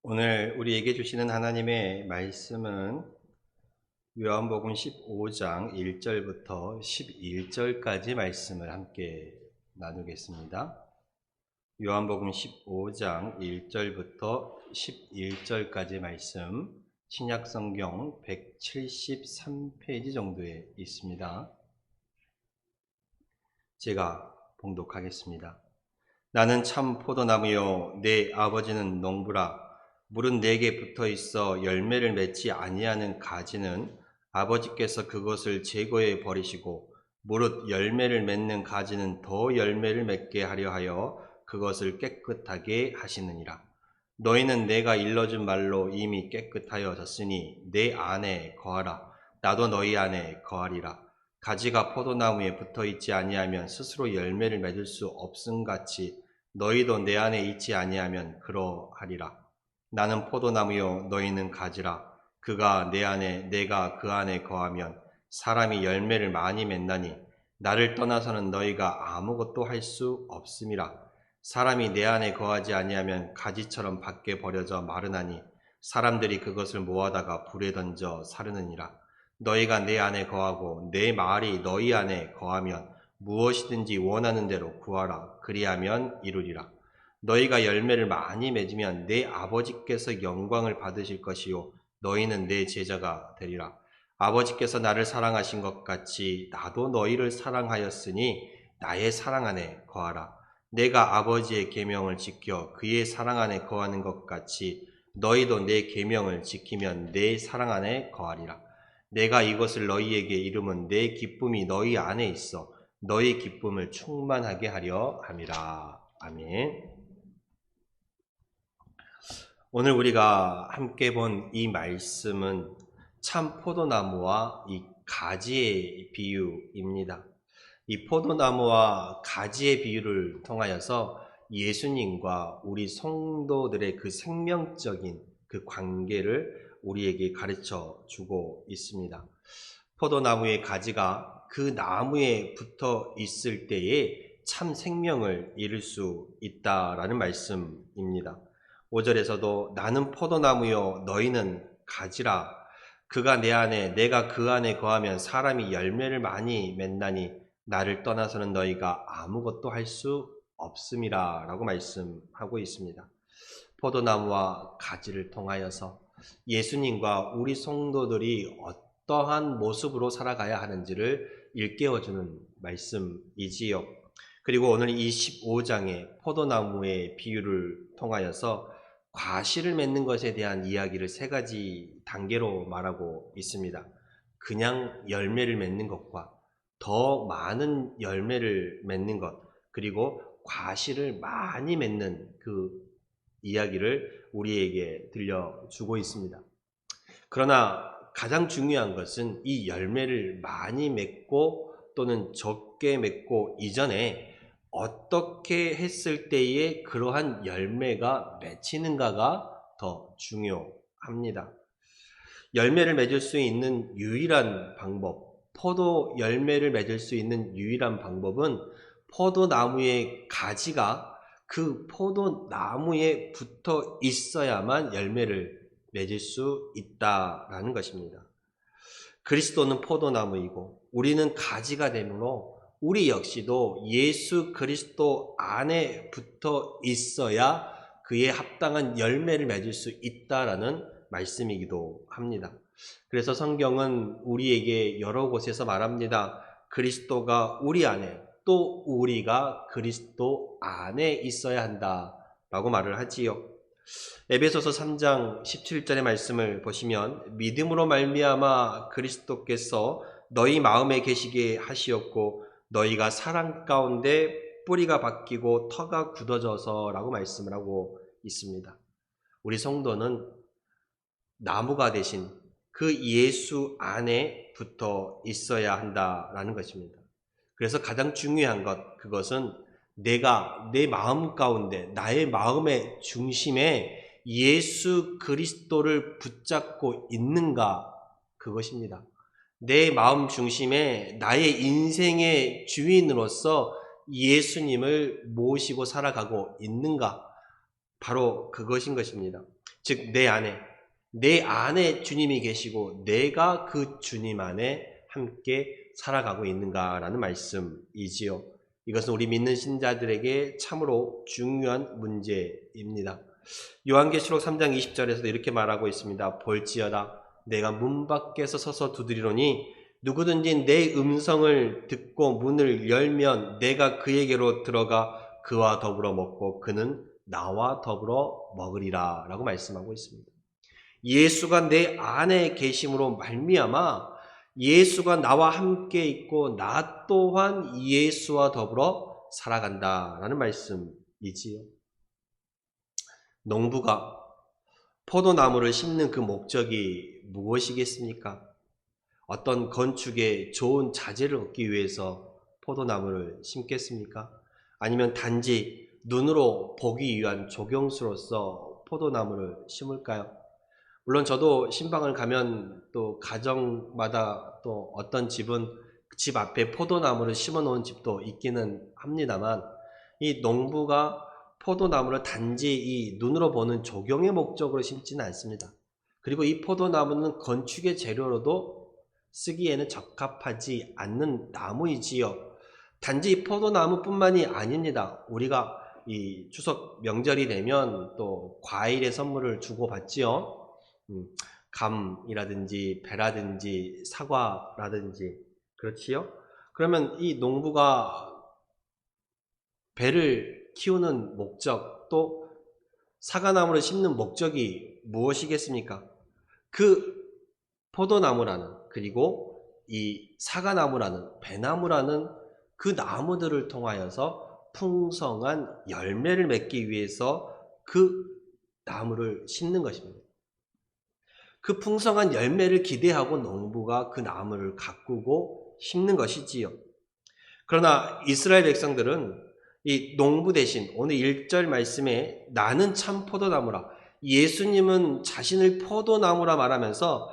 오늘 우리에게 주시는 하나님의 말씀은 요한복음 15장 1절부터 11절까지 말씀을 함께 나누겠습니다. 요한복음 15장 1절부터 11절까지 말씀, 신약성경 173페이지 정도에 있습니다. 제가 봉독하겠습니다. 나는 참 포도나무요 내 아버지는 농부라. 물은 내게 붙어 있어 열매를 맺지 아니하는 가지는 아버지께서 그것을 제거해 버리시고, 무릇 열매를 맺는 가지는 더 열매를 맺게 하려 하여 그것을 깨끗하게 하시느니라. 너희는 내가 일러준 말로 이미 깨끗하여졌으니 내 안에 거하라. 나도 너희 안에 거하리라. 가지가 포도나무에 붙어 있지 아니하면 스스로 열매를 맺을 수 없음같이 너희도 내 안에 있지 아니하면 그러하리라. 나는 포도나무요 너희는 가지라. 그가 내 안에 내가 그 안에 거하면 사람이 열매를 많이 맺나니 나를 떠나서는 너희가 아무것도 할 수 없음이라. 사람이 내 안에 거하지 아니하면 가지처럼 밖에 버려져 마르나니 사람들이 그것을 모아다가 불에 던져 사르느니라. 너희가 내 안에 거하고 내 말이 너희 안에 거하면 무엇이든지 원하는 대로 구하라. 그리하면 이루리라. 너희가 열매를 많이 맺으면 내 아버지께서 영광을 받으실 것이요 너희는 내 제자가 되리라. 아버지께서 나를 사랑하신 것 같이 나도 너희를 사랑하였으니 나의 사랑 안에 거하라. 내가 아버지의 계명을 지켜 그의 사랑 안에 거하는 것 같이 너희도 내 계명을 지키면 내 사랑 안에 거하리라. 내가 이것을 너희에게 이름은 내 기쁨이 너희 안에 있어 너희 기쁨을 충만하게 하려 함이라. 아멘. 오늘 우리가 함께 본 이 말씀은 참 포도나무와 이 가지의 비유입니다. 이 포도나무와 가지의 비유를 통하여서 예수님과 우리 성도들의 그 생명적인 그 관계를 우리에게 가르쳐 주고 있습니다. 포도나무의 가지가 그 나무에 붙어 있을 때에 참 생명을 이룰 수 있다라는 말씀입니다. 5절에서도 나는 포도나무요 너희는 가지라. 그가 내 안에 내가 그 안에 거하면 사람이 열매를 많이 맺나니 나를 떠나서는 너희가 아무것도 할 수 없음이라 라고 말씀하고 있습니다. 포도나무와 가지를 통하여서 예수님과 우리 성도들이 어떠한 모습으로 살아가야 하는지를 일깨워주는 말씀이지요. 그리고 오늘 이 15장의 포도나무의 비유를 통하여서 과실을 맺는 것에 대한 이야기를 세 가지 단계로 말하고 있습니다. 그냥 열매를 맺는 것과 더 많은 열매를 맺는 것, 그리고 과실을 많이 맺는 그 이야기를 우리에게 들려주고 있습니다. 그러나 가장 중요한 것은 이 열매를 많이 맺고 또는 적게 맺고 이전에 어떻게 했을 때에 그러한 열매가 맺히는가가 더 중요합니다. 열매를 맺을 수 있는 유일한 방법, 포도 열매를 맺을 수 있는 유일한 방법은 포도나무의 가지가 그 포도나무에 붙어 있어야만 열매를 맺을 수 있다라는 것입니다. 그리스도는 포도나무이고 우리는 가지가 되므로 우리 역시도 예수 그리스도 안에 붙어 있어야 그에 합당한 열매를 맺을 수 있다라는 말씀이기도 합니다. 그래서 성경은 우리에게 여러 곳에서 말합니다. 그리스도가 우리 안에, 또 우리가 그리스도 안에 있어야 한다라고 말을 하지요. 에베소서 3장 17절의 말씀을 보시면 믿음으로 말미암아 그리스도께서 너희 마음에 계시게 하시었고 너희가 사랑 가운데 뿌리가 바뀌고 터가 굳어져서 라고 말씀을 하고 있습니다. 우리 성도는 나무가 되신 그 예수 안에 붙어 있어야 한다라는 것입니다. 그래서 가장 중요한 것, 그것은 내가 내 마음 가운데 나의 마음의 중심에 예수 그리스도를 붙잡고 있는가, 그것입니다. 내 마음 중심에 나의 인생의 주인으로서 예수님을 모시고 살아가고 있는가, 바로 그것인 것입니다. 즉 내 안에 주님이 계시고 내가 그 주님 안에 함께 살아가고 있는가라는 말씀이지요. 이것은 우리 믿는 신자들에게 참으로 중요한 문제입니다. 요한계시록 3장 20절에서도 이렇게 말하고 있습니다. 볼지어다 내가 문 밖에서 서서 두드리노니 누구든지 내 음성을 듣고 문을 열면 내가 그에게로 들어가 그와 더불어 먹고 그는 나와 더불어 먹으리라 라고 말씀하고 있습니다. 예수가 내 안에 계심으로 말미암아 예수가 나와 함께 있고 나 또한 예수와 더불어 살아간다라는 말씀이지요. 농부가 포도나무를 심는 그 목적이 무엇이겠습니까? 어떤 건축에 좋은 자재를 얻기 위해서 포도나무를 심겠습니까? 아니면 단지 눈으로 보기 위한 조경수로서 포도나무를 심을까요? 물론 저도 신방을 가면 또 가정마다 또 어떤 집은 집 앞에 포도나무를 심어 놓은 집도 있기는 합니다만 이 농부가 포도나무를 단지 이 눈으로 보는 조경의 목적으로 심지는 않습니다. 그리고 이 포도나무는 건축의 재료로도 쓰기에는 적합하지 않는 나무이지요. 단지 이 포도나무뿐만이 아닙니다. 우리가 이 추석 명절이 되면 또 과일의 선물을 주고받지요. 감이라든지 배라든지 사과라든지 그렇지요. 그러면 이 농부가 배를 키우는 목적 또 사과나무를 심는 목적이 무엇이겠습니까? 그 포도나무라는 그리고 이 사과나무라는 배나무라는 그 나무들을 통하여서 풍성한 열매를 맺기 위해서 그 나무를 심는 것입니다. 그 풍성한 열매를 기대하고 농부가 그 나무를 가꾸고 심는 것이지요. 그러나 이스라엘 백성들은 이 농부 대신 오늘 1절 말씀에 나는 참 포도나무라 예수님은 자신을 포도나무라 말하면서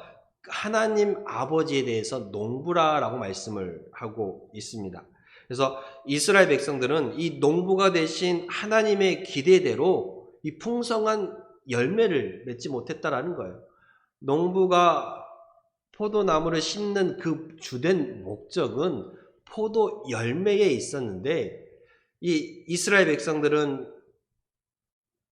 하나님 아버지에 대해서 농부라라고 말씀을 하고 있습니다. 그래서 이스라엘 백성들은 이 농부가 되신 하나님의 기대대로 이 풍성한 열매를 맺지 못했다라는 거예요. 농부가 포도나무를 심는 그 주된 목적은 포도 열매에 있었는데 이 이스라엘 백성들은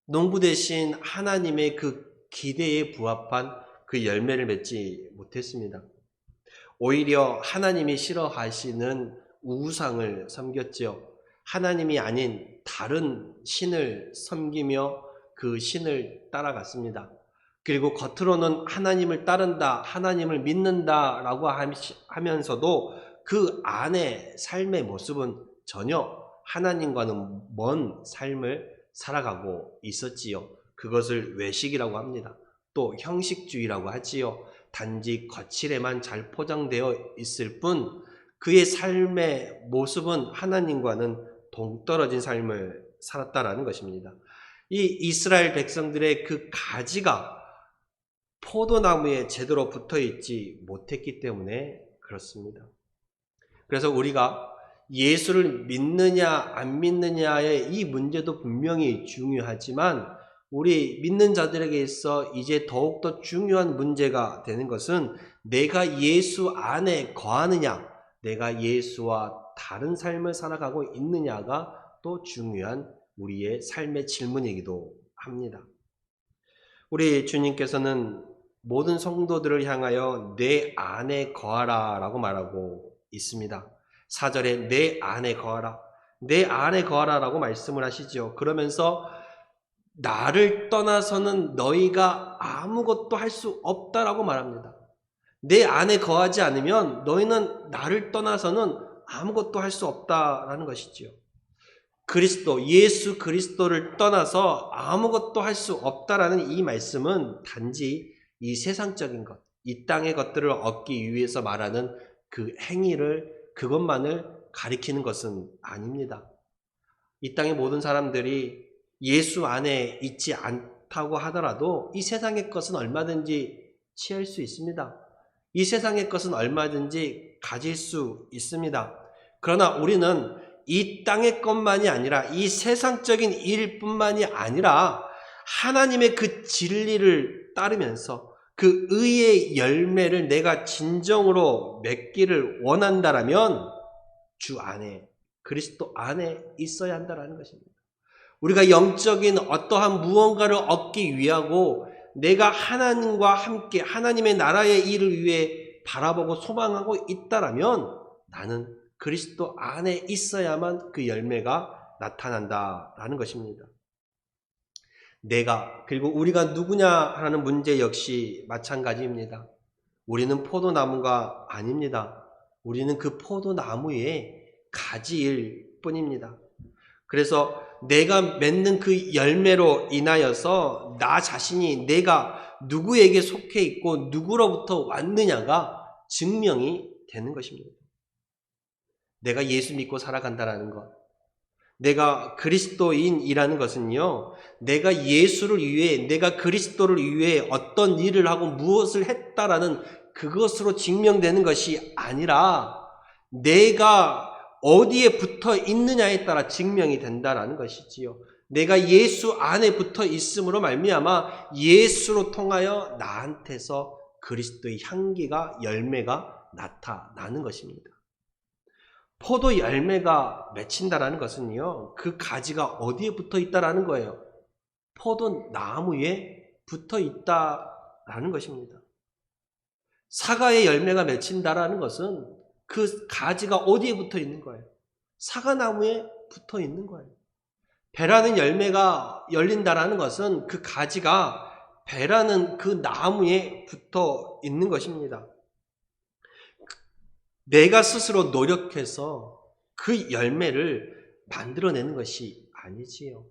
농부 대신 하나님의 그 기대에 부합한 그 열매를 맺지 못했습니다. 오히려 하나님이 싫어하시는 우상을 섬겼지요. 하나님이 아닌 다른 신을 섬기며 그 신을 따라갔습니다. 그리고 겉으로는 하나님을 따른다, 하나님을 믿는다라고 하면서도 그 안에 삶의 모습은 전혀 하나님과는 먼 삶을 살아가고 있었지요. 그것을 외식이라고 합니다. 또 형식주의라고 하지요. 단지 거칠에만 잘 포장되어 있을 뿐 그의 삶의 모습은 하나님과는 동떨어진 삶을 살았다라는 것입니다. 이 이스라엘 백성들의 그 가지가 포도나무에 제대로 붙어있지 못했기 때문에 그렇습니다. 그래서 우리가 예수를 믿느냐 안 믿느냐의 이 문제도 분명히 중요하지만 우리 믿는 자들에게 있어 이제 더욱더 중요한 문제가 되는 것은 내가 예수 안에 거하느냐 내가 예수와 다른 삶을 살아가고 있느냐가 또 중요한 우리의 삶의 질문이기도 합니다. 우리 주님께서는 모든 성도들을 향하여 내 안에 거하라 라고 말하고 있습니다. 4절에 내 안에 거하라, 내 안에 거하라 라고 말씀을 하시죠. 그러면서 나를 떠나서는 너희가 아무것도 할 수 없다라고 말합니다. 내 안에 거하지 않으면 너희는 나를 떠나서는 아무것도 할 수 없다라는 것이지요. 그리스도, 예수 그리스도를 떠나서 아무것도 할 수 없다라는 이 말씀은 단지 이 세상적인 것, 이 땅의 것들을 얻기 위해서 말하는 그 행위를 그것만을 가리키는 것은 아닙니다. 이 땅의 모든 사람들이 예수 안에 있지 않다고 하더라도 이 세상의 것은 얼마든지 취할 수 있습니다. 이 세상의 것은 얼마든지 가질 수 있습니다. 그러나 우리는 이 땅의 것만이 아니라 이 세상적인 일뿐만이 아니라 하나님의 그 진리를 따르면서 그 의의 열매를 내가 진정으로 맺기를 원한다라면 주 안에, 그리스도 안에 있어야 한다라는 것입니다. 우리가 영적인 어떠한 무언가를 얻기 위하고 내가 하나님과 함께 하나님의 나라의 일을 위해 바라보고 소망하고 있다라면 나는 그리스도 안에 있어야만 그 열매가 나타난다라는 것입니다. 그리고 우리가 누구냐 하는 문제 역시 마찬가지입니다. 우리는 포도나무가 아닙니다. 우리는 그 포도나무의 가지일 뿐입니다. 그래서 내가 맺는 그 열매로 인하여서 나 자신이 내가 누구에게 속해 있고 누구로부터 왔느냐가 증명이 되는 것입니다. 내가 예수 믿고 살아간다는 것, 내가 그리스도인이라는 것은요, 내가 예수를 위해, 내가 그리스도를 위해 어떤 일을 하고 무엇을 했다라는 그것으로 증명되는 것이 아니라 내가 어디에 붙어 있느냐에 따라 증명이 된다라는 것이지요. 내가 예수 안에 붙어 있음으로 말미암아 예수로 통하여 나한테서 그리스도의 향기가, 열매가 나타나는 것입니다. 포도 열매가 맺힌다라는 것은요, 그 가지가 어디에 붙어 있다라는 거예요. 포도 나무에 붙어 있다라는 것입니다. 사과의 열매가 맺힌다라는 것은 그 가지가 어디에 붙어 있는 거예요? 사과나무에 붙어 있는 거예요. 배라는 열매가 열린다라는 것은 그 가지가 배라는 그 나무에 붙어 있는 것입니다. 내가 스스로 노력해서 그 열매를 만들어내는 것이 아니지요.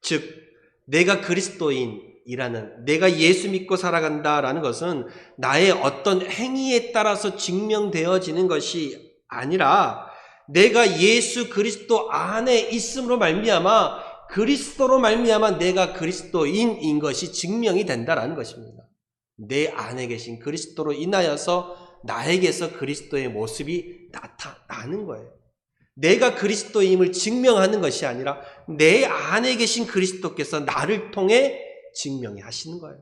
즉, 내가 그리스도인이라는, 내가 예수 믿고 살아간다라는 것은 나의 어떤 행위에 따라서 증명되어지는 것이 아니라 내가 예수 그리스도 안에 있음으로 말미암아 그리스도로 말미암아 내가 그리스도인인 것이 증명이 된다라는 것입니다. 내 안에 계신 그리스도로 인하여서 나에게서 그리스도의 모습이 나타나는 거예요. 내가 그리스도임을 증명하는 것이 아니라 내 안에 계신 그리스도께서 나를 통해 증명해 하시는 거예요.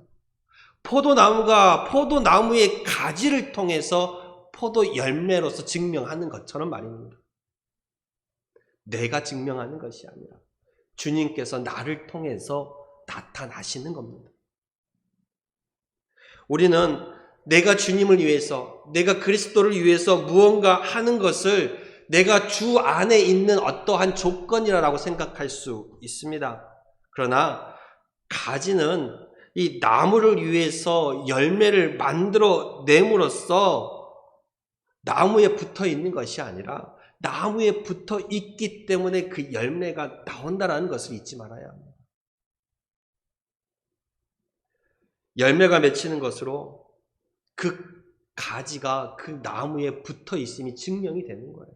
포도나무가 포도나무의 가지를 통해서 포도 열매로서 증명하는 것처럼 말입니다. 내가 증명하는 것이 아니라 주님께서 나를 통해서 나타나시는 겁니다. 우리는 내가 주님을 위해서, 내가 그리스도를 위해서 무언가 하는 것을 내가 주 안에 있는 어떠한 조건이라고 생각할 수 있습니다. 그러나 가지는 이 나무를 위해서 열매를 만들어 내므로써 나무에 붙어 있는 것이 아니라 나무에 붙어 있기 때문에 그 열매가 나온다는 것을 잊지 말아야 합니다. 열매가 맺히는 것으로 그 가지가 그 나무에 붙어 있음이 증명이 되는 거예요.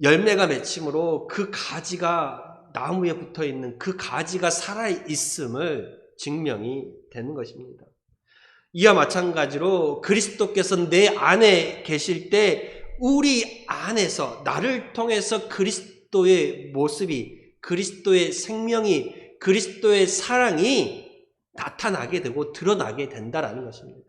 열매가 맺힘으로 그 가지가 나무에 붙어 있는 그 가지가 살아 있음을 증명이 되는 것입니다. 이와 마찬가지로 그리스도께서 내 안에 계실 때 우리 안에서 나를 통해서 그리스도의 모습이, 그리스도의 생명이, 그리스도의 사랑이 나타나게 되고 드러나게 된다라는 것입니다.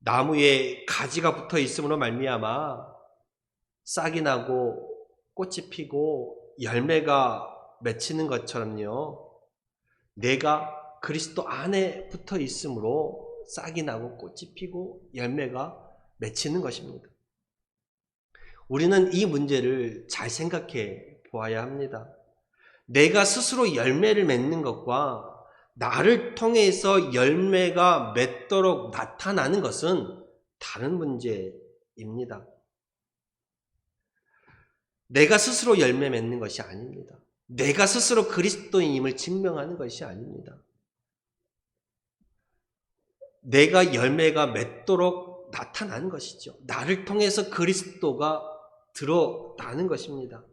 나무에 가지가 붙어 있음으로 말미암아 싹이 나고 꽃이 피고 열매가 맺히는 것처럼요, 내가 그리스도 안에 붙어 있음으로 싹이 나고 꽃이 피고 열매가 맺히는 것입니다. 우리는 이 문제를 잘 생각해 보아야 합니다. 내가 스스로 열매를 맺는 것과 나를 통해서 열매가 맺도록 나타나는 것은 다른 문제입니다. 내가 스스로 열매 맺는 것이 아닙니다. 내가 스스로 그리스도인임을 증명하는 것이 아닙니다. 내가 열매가 맺도록 나타나는 것이죠. 나를 통해서 그리스도가 드러나는 것입니다.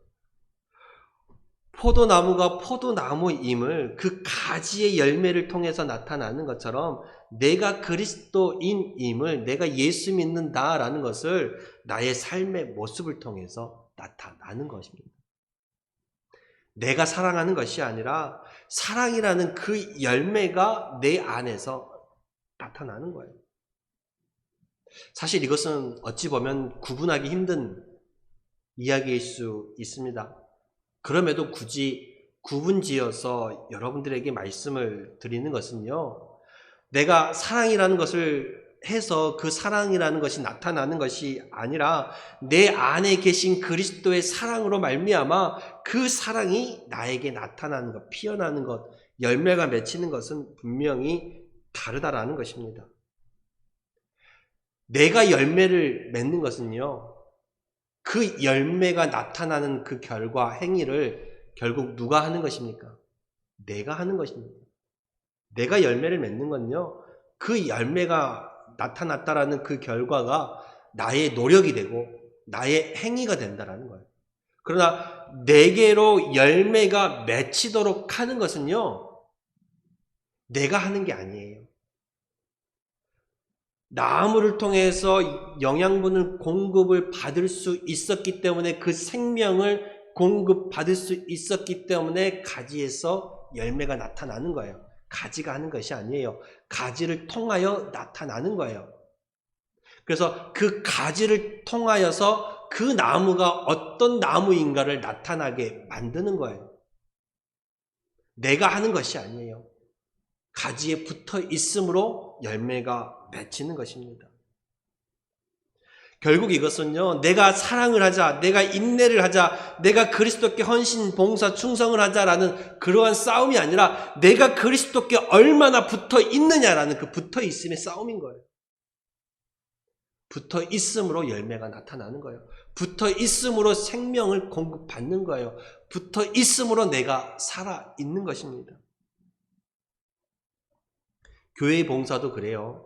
포도나무가 포도나무임을 그 가지의 열매를 통해서 나타나는 것처럼 내가 그리스도인임을, 내가 예수 믿는다라는 것을 나의 삶의 모습을 통해서 나타나는 것입니다. 내가 사랑하는 것이 아니라 사랑이라는 그 열매가 내 안에서 나타나는 거예요. 사실 이것은 어찌 보면 구분하기 힘든 이야기일 수 있습니다. 그럼에도 굳이 구분지어서 여러분들에게 말씀을 드리는 것은요, 내가 사랑이라는 것을 해서 그 사랑이라는 것이 나타나는 것이 아니라 내 안에 계신 그리스도의 사랑으로 말미암아 그 사랑이 나에게 나타나는 것, 피어나는 것, 열매가 맺히는 것은 분명히 다르다라는 것입니다. 내가 열매를 맺는 것은요, 그 열매가 나타나는 그 결과, 행위를 결국 누가 하는 것입니까? 내가 하는 것입니다. 내가 열매를 맺는 건요, 그 열매가 나타났다라는 그 결과가 나의 노력이 되고 나의 행위가 된다라는 거예요. 그러나 내게로 열매가 맺히도록 하는 것은요, 내가 하는 게 아니에요. 나무를 통해서 영양분을 공급을 받을 수 있었기 때문에, 그 생명을 공급받을 수 있었기 때문에 가지에서 열매가 나타나는 거예요. 가지가 하는 것이 아니에요. 가지를 통하여 나타나는 거예요. 그래서 그 가지를 통하여서 그 나무가 어떤 나무인가를 나타나게 만드는 거예요. 내가 하는 것이 아니에요. 가지에 붙어 있음으로 열매가 맺히는 것입니다. 결국 이것은요, 내가 사랑을 하자, 내가 인내를 하자, 내가 그리스도께 헌신, 봉사, 충성을 하자라는 그러한 싸움이 아니라 내가 그리스도께 얼마나 붙어 있느냐라는 그 붙어 있음의 싸움인 거예요. 붙어 있음으로 열매가 나타나는 거예요. 붙어 있음으로 생명을 공급받는 거예요. 붙어 있음으로 내가 살아 있는 것입니다. 교회의 봉사도 그래요.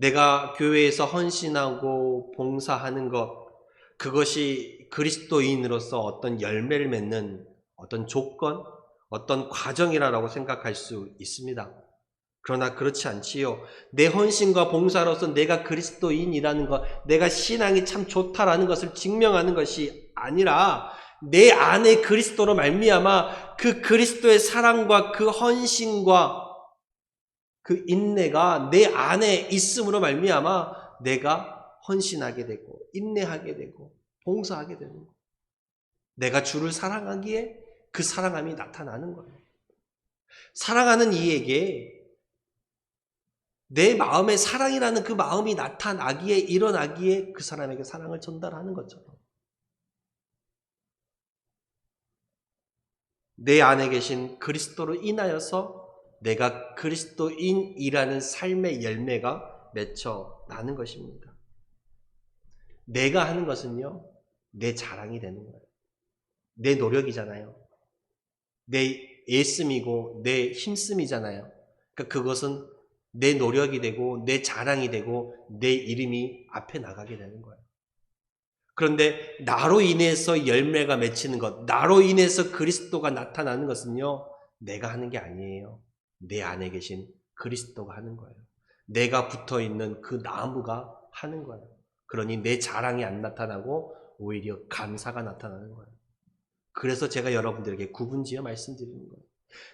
내가 교회에서 헌신하고 봉사하는 것, 그것이 그리스도인으로서 어떤 열매를 맺는 어떤 조건, 어떤 과정이라고 생각할 수 있습니다. 그러나 그렇지 않지요. 내 헌신과 봉사로서 내가 그리스도인이라는 것, 내가 신앙이 참 좋다라는 것을 증명하는 것이 아니라 내 안에 그리스도로 말미암아 그 그리스도의 사랑과 그 헌신과 그 인내가 내 안에 있음으로 말미암아 내가 헌신하게 되고 인내하게 되고 봉사하게 되는 거예요. 내가 주를 사랑하기에 그 사랑함이 나타나는 거예요. 사랑하는 이에게 내 마음에 사랑이라는 그 마음이 나타나기에, 일어나기에 그 사람에게 사랑을 전달하는 것처럼 내 안에 계신 그리스도로 인하여서 내가 그리스도인이라는 삶의 열매가 맺혀 나는 것입니다. 내가 하는 것은요, 내 자랑이 되는 거예요. 내 노력이잖아요. 내 애씀이고 내 힘씀이잖아요. 그러니까 그것은 내 노력이 되고 내 자랑이 되고 내 이름이 앞에 나가게 되는 거예요. 그런데 나로 인해서 열매가 맺히는 것, 나로 인해서 그리스도가 나타나는 것은요, 내가 하는 게 아니에요. 내 안에 계신 그리스도가 하는 거예요. 내가 붙어있는 그 나무가 하는 거예요. 그러니 내 자랑이 안 나타나고 오히려 감사가 나타나는 거예요. 그래서 제가 여러분들에게 구분지어 말씀드리는 거예요.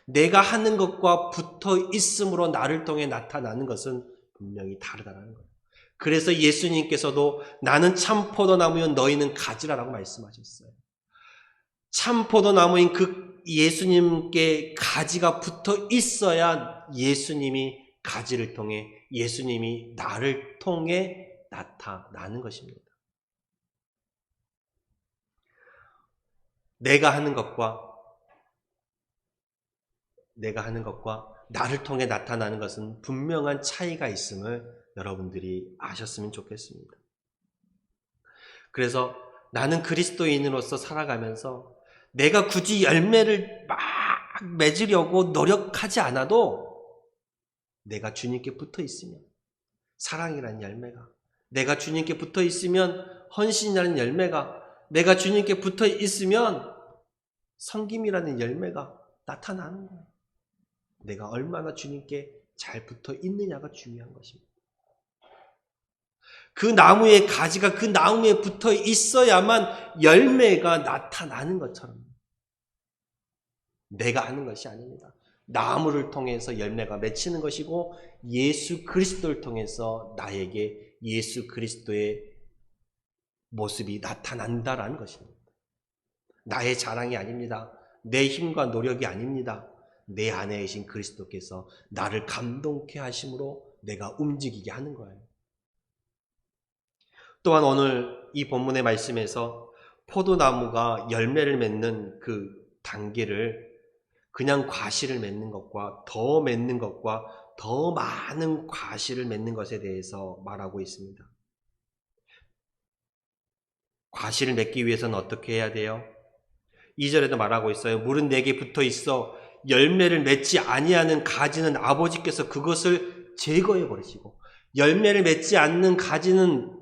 내가 하는 것과 붙어 있음으로 나를 통해 나타나는 것은 분명히 다르다는 거예요. 그래서 예수님께서도 나는 참 포도나무요 너희는 가지라라고 말씀하셨어요. 참 포도나무인 그 예수님께 가지가 붙어 있어야 예수님이 가지를 통해, 예수님이 나를 통해 나타나는 것입니다. 내가 하는 것과 나를 통해 나타나는 것은 분명한 차이가 있음을 여러분들이 아셨으면 좋겠습니다. 그래서 나는 그리스도인으로서 살아가면서 내가 굳이 열매를 막 맺으려고 노력하지 않아도 내가 주님께 붙어 있으면, 사랑이라는 열매가, 내가 주님께 붙어 있으면 헌신이라는 열매가, 내가 주님께 붙어 있으면 섬김이라는 열매가 나타나는 거예요. 내가 얼마나 주님께 잘 붙어 있느냐가 중요한 것입니다. 그 나무의 가지가 그 나무에 붙어 있어야만 열매가 나타나는 것처럼 내가 하는 것이 아닙니다. 나무를 통해서 열매가 맺히는 것이고 예수 그리스도를 통해서 나에게 예수 그리스도의 모습이 나타난다라는 것입니다. 나의 자랑이 아닙니다. 내 힘과 노력이 아닙니다. 내 안에 계신 그리스도께서 나를 감동케 하심으로 내가 움직이게 하는 거예요. 또한 오늘 이 본문의 말씀에서 포도나무가 열매를 맺는 그 단계를 그냥 과실을 맺는 것과 더 맺는 것과 더 많은 과실을 맺는 것에 대해서 말하고 있습니다. 과실을 맺기 위해서는 어떻게 해야 돼요? 2절에도 말하고 있어요. 물은 내게 붙어 있어 열매를 맺지 아니하는 가지는 아버지께서 그것을 제거해 버리시고, 열매를 맺지 않는 가지는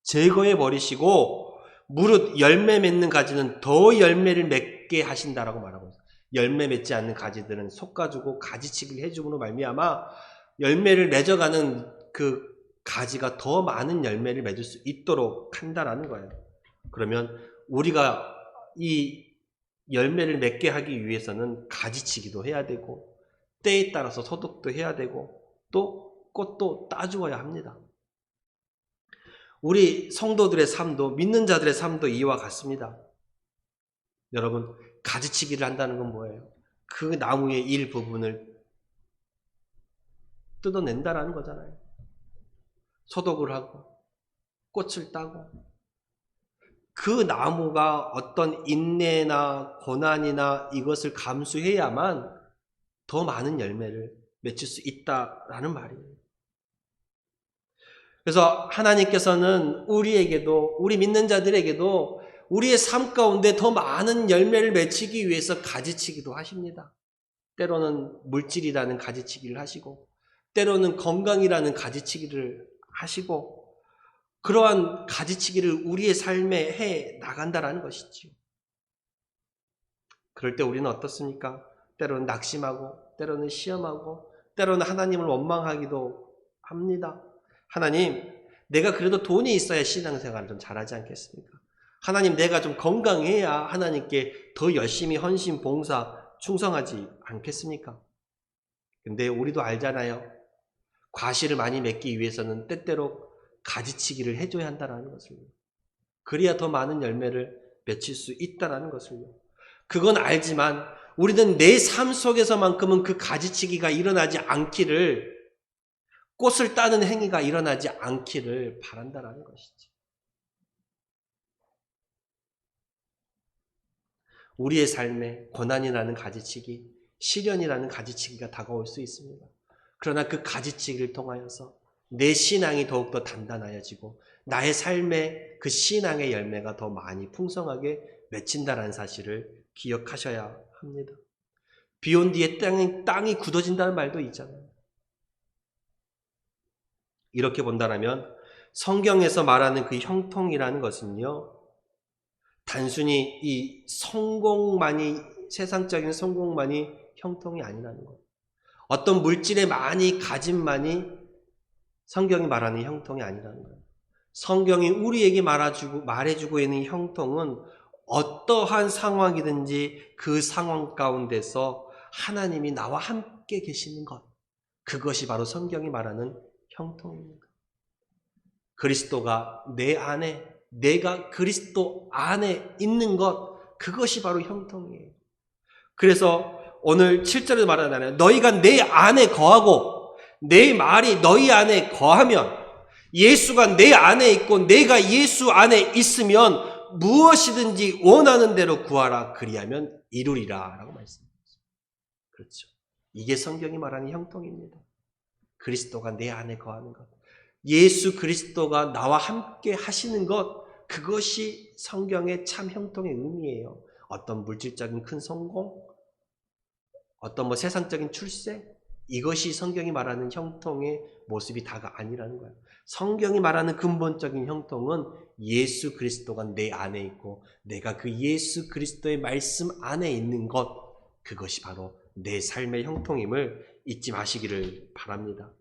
제거해 버리시고 무릇 열매 맺는 가지는 더 열매를 맺게 하신다라고 말하고 있어요. 열매 맺지 않는 가지들은 솎아주고 가지치기를 해줌으로 말미암아 열매를 맺어가는 그 가지가 더 많은 열매를 맺을 수 있도록 한다라는 거예요. 그러면 우리가 이 열매를 맺게 하기 위해서는 가지치기도 해야 되고 때에 따라서 소독도 해야 되고 또 꽃도 따주어야 합니다. 우리 성도들의 삶도, 믿는 자들의 삶도 이와 같습니다. 여러분, 가지치기를 한다는 건 뭐예요? 그 나무의 일부분을 뜯어낸다라는 거잖아요. 소독을 하고 꽃을 따고 그 나무가 어떤 인내나 고난이나 이것을 감수해야만 더 많은 열매를 맺을 수 있다라는 말이에요. 그래서 하나님께서는 우리에게도, 우리 믿는 자들에게도 우리의 삶 가운데 더 많은 열매를 맺히기 위해서 가지치기도 하십니다. 때로는 물질이라는 가지치기를 하시고 때로는 건강이라는 가지치기를 하시고 그러한 가지치기를 우리의 삶에 해 나간다라는 것이지요. 그럴 때 우리는 어떻습니까? 때로는 낙심하고 때로는 시험하고 때로는 하나님을 원망하기도 합니다. 하나님, 내가 그래도 돈이 있어야 신앙생활을 좀 잘하지 않겠습니까? 하나님, 내가 좀 건강해야 하나님께 더 열심히 헌신, 봉사, 충성하지 않겠습니까? 근데 우리도 알잖아요. 과실을 많이 맺기 위해서는 때때로 가지치기를 해줘야 한다는 것을요. 그래야 더 많은 열매를 맺힐 수 있다는 것을요. 그건 알지만 우리는 내 삶 속에서만큼은 그 가지치기가 일어나지 않기를, 꽃을 따는 행위가 일어나지 않기를 바란다는 것이지. 우리의 삶에 고난이라는 가지치기, 시련이라는 가지치기가 다가올 수 있습니다. 그러나 그 가지치기를 통하여서 내 신앙이 더욱더 단단해지고 나의 삶에 그 신앙의 열매가 더 많이 풍성하게 맺힌다는 사실을 기억하셔야 합니다. 비 온 뒤에 땅이 굳어진다는 말도 있잖아요. 이렇게 본다면 성경에서 말하는 그 형통이라는 것은요, 단순히 이 성공만이, 세상적인 성공만이 형통이 아니라는 거예요. 어떤 물질의 많이 가짐만이 성경이 말하는 형통이 아니라는 거예요. 성경이 우리에게 말해주고 있는 형통은 어떠한 상황이든지 그 상황 가운데서 하나님이 나와 함께 계시는 것, 그것이 바로 성경이 말하는 형통입니다. 그리스도가 내 안에, 내가 그리스도 안에 있는 것, 그것이 바로 형통이에요. 그래서 오늘 7절에도 말하잖아요. 너희가 내 안에 거하고 내 말이 너희 안에 거하면, 예수가 내 안에 있고 내가 예수 안에 있으면 무엇이든지 원하는 대로 구하라, 그리하면 이루리라 라고 말씀하셨습니다. 그렇죠. 이게 성경이 말하는 형통입니다. 그리스도가 내 안에 거하는 것, 예수 그리스도가 나와 함께 하시는 것, 그것이 성경의 참 형통의 의미예요. 어떤 물질적인 큰 성공, 어떤 세상적인 출세, 이것이 성경이 말하는 형통의 모습이 다가 아니라는 거예요. 성경이 말하는 근본적인 형통은 예수 그리스도가 내 안에 있고 내가 그 예수 그리스도의 말씀 안에 있는 것, 그것이 바로 내 삶의 형통임을 잊지 마시기를 바랍니다.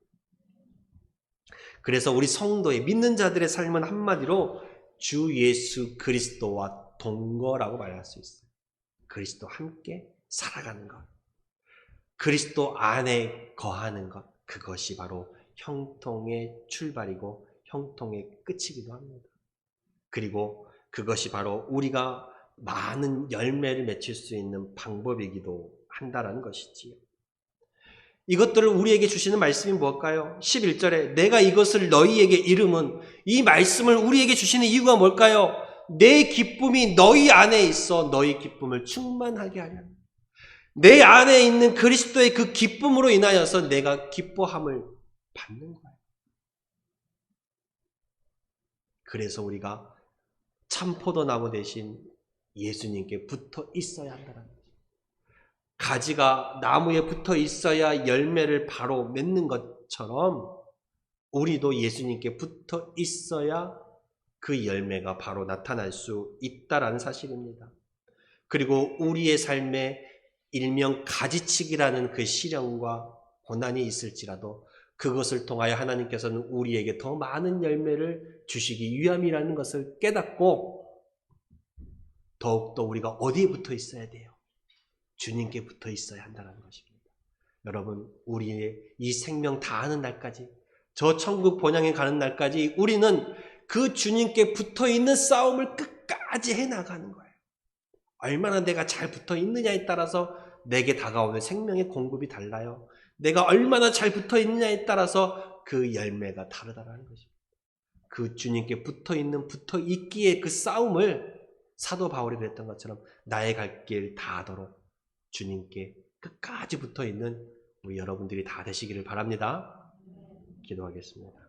그래서 우리 성도의 믿는 자들의 삶은 한마디로 주 예수 그리스도와 동거라고 말할 수 있어요. 그리스도 함께 살아가는 것, 그리스도 안에 거하는 것, 그것이 바로 형통의 출발이고 형통의 끝이기도 합니다. 그리고 그것이 바로 우리가 많은 열매를 맺힐 수 있는 방법이기도 한다는 것이지요. 이것들을 우리에게 주시는 말씀이 뭘까요? 11절에 내가 이것을 너희에게 이름은, 이 말씀을 우리에게 주시는 이유가 뭘까요? 내 기쁨이 너희 안에 있어 너희 기쁨을 충만하게 하려. 내 안에 있는 그리스도의 그 기쁨으로 인하여서 내가 기뻐함을 받는 거예요. 그래서 우리가 참 포도나무 대신 예수님께 붙어 있어야 한다는 거죠. 가지가 나무에 붙어 있어야 열매를 바로 맺는 것처럼 우리도 예수님께 붙어 있어야 그 열매가 바로 나타날 수 있다라는 사실입니다. 그리고 우리의 삶에 일명 가지치기라는 그 시련과 고난이 있을지라도 그것을 통하여 하나님께서는 우리에게 더 많은 열매를 주시기 위함이라는 것을 깨닫고 더욱더 우리가 어디에 붙어 있어야 돼요? 주님께 붙어 있어야 한다는 것입니다. 여러분, 우리의 이 생명 다하는 날까지, 저 천국 본향에 가는 날까지 우리는 그 주님께 붙어 있는 싸움을 끝까지 해나가는 거예요. 얼마나 내가 잘 붙어 있느냐에 따라서 내게 다가오는 생명의 공급이 달라요. 내가 얼마나 잘 붙어 있느냐에 따라서 그 열매가 다르다는 것입니다. 그 주님께 붙어 있는, 붙어 있기에 그 싸움을 사도 바울이 그랬던 것처럼 나의 갈 길 다하도록 주님께 끝까지 붙어 있는 우리 여러분들이 다 되시기를 바랍니다. 기도하겠습니다.